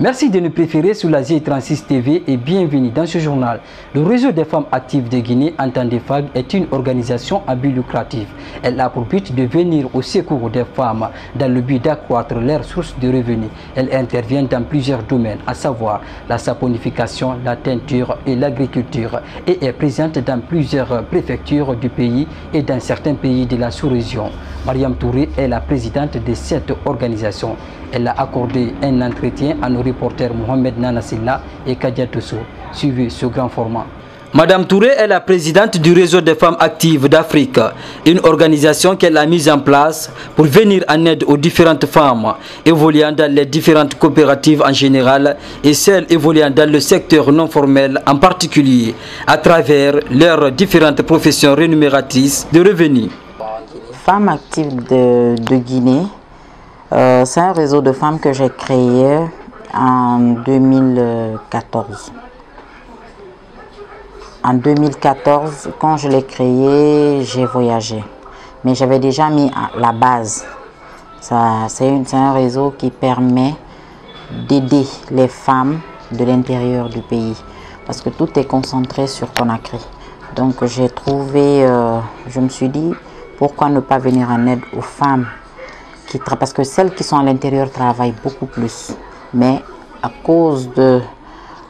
Merci de nous préférer sur la G36 TV et bienvenue dans ce journal. Le réseau des femmes actives de Guinée en temps de FAG est une organisation à but lucratif. Elle a pour but de venir au secours des femmes dans le but d'accroître leurs sources de revenus. Elle intervient dans plusieurs domaines, à savoir la saponification, la teinture et l'agriculture, et est présente dans plusieurs préfectures du pays et dans certains pays de la sous-région. Mariam Touré est la présidente de cette organisation. Elle a accordé un entretien à nos reporters Mohamed Nanassila et Kadia Toussou. Suivez ce grand format. Madame Touré est la présidente du réseau des femmes actives d'Afrique, une organisation qu'elle a mise en place pour venir en aide aux différentes femmes évoluant dans les différentes coopératives en général et celles évoluant dans le secteur non formel en particulier, à travers leurs différentes professions rémunératrices de revenus. Femmes actives de Guinée, c'est un réseau de femmes que j'ai créé en 2014. En 2014, quand je l'ai créé, j'ai voyagé. Mais j'avais déjà mis la base. C'est un réseau qui permet d'aider les femmes de l'intérieur du pays. Parce que tout est concentré sur Conakry. Donc j'ai trouvé, je me suis dit, pourquoi ne pas venir en aide aux femmes qui travaillent, parce que celles qui sont à l'intérieur travaillent beaucoup plus. Mais à cause de...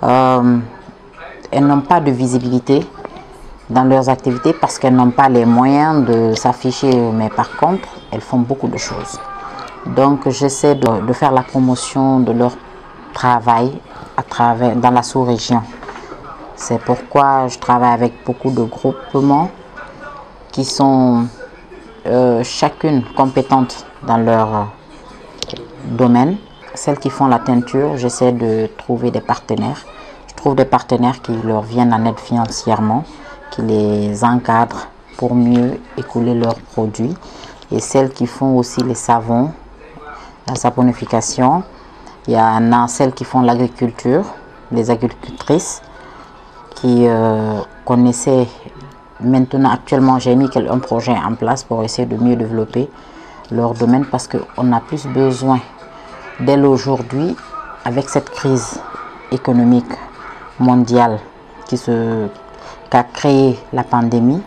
elles n'ont pas de visibilité dans leurs activités parce qu'elles n'ont pas les moyens de s'afficher. Mais par contre, elles font beaucoup de choses. Donc j'essaie de faire la promotion de leur travail dans la sous-région. C'est pourquoi je travaille avec beaucoup de groupements qui sont chacune compétente dans leur domaine. Celles qui font la teinture, j'essaie de trouver des partenaires. Je trouve des partenaires qui leur viennent en aide financièrement, qui les encadrent pour mieux écouler leurs produits. Et celles qui font aussi les savons, la saponification. Il y en a celles qui font l'agriculture, les agricultrices qui connaissaient. Maintenant, actuellement, j'ai mis un projet en place pour essayer de mieux développer leur domaine parce qu'on a plus besoin d'elles aujourd'hui avec cette crise économique mondiale qu'a créé la pandémie.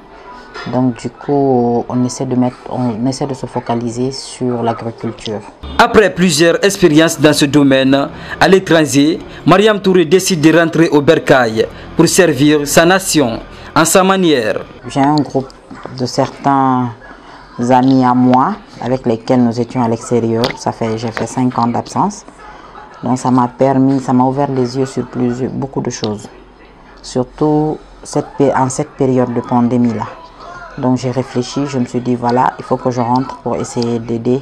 Donc du coup, on essaie de se focaliser sur l'agriculture. Après plusieurs expériences dans ce domaine, à l'étranger, Mariam Touré décide de rentrer au Bercail pour servir sa nation en sa manière. J'ai un groupe de certains amis à moi avec lesquels nous étions à l'extérieur. J'ai fait 5 ans d'absence. Donc ça m'a ouvert les yeux sur beaucoup de choses. Surtout en cette période de pandémie là. Donc j'ai réfléchi, je me suis dit voilà, il faut que je rentre pour essayer d'aider,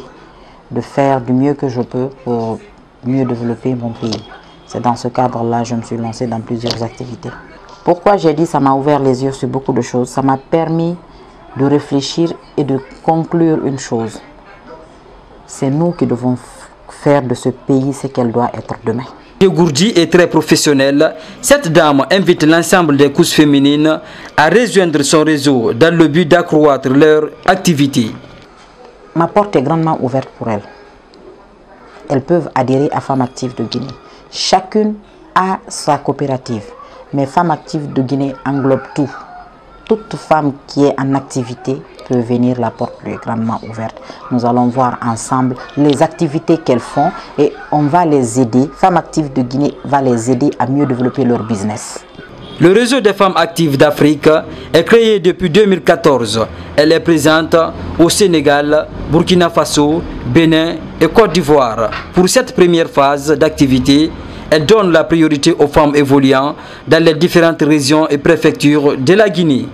de faire du mieux que je peux pour mieux développer mon pays. C'est dans ce cadre-là que je me suis lancée dans plusieurs activités. Pourquoi j'ai dit ça m'a ouvert les yeux sur beaucoup de choses? Ça m'a permis de réfléchir et de conclure une chose. C'est nous qui devons faire de ce pays ce qu'elle doit être demain. Gourdi est très professionnelle. Cette dame invite l'ensemble des couches féminines à rejoindre son réseau dans le but d'accroître leur activité. Ma porte est grandement ouverte pour elles. Elles peuvent adhérer à Femmes Actives de Guinée. Chacune a sa coopérative. Mais Femmes Actives de Guinée englobe tout. Toute femme qui est en activité peut venir, la porte lui est grandement ouverte. Nous allons voir ensemble les activités qu'elles font et on va les aider. Femmes Actives de Guinée va les aider à mieux développer leur business. Le réseau des femmes actives d'Afrique est créé depuis 2014. Elle est présente au Sénégal, Burkina Faso, Bénin et Côte d'Ivoire. Pour cette première phase d'activité, elle donne la priorité aux femmes évoluant dans les différentes régions et préfectures de la Guinée.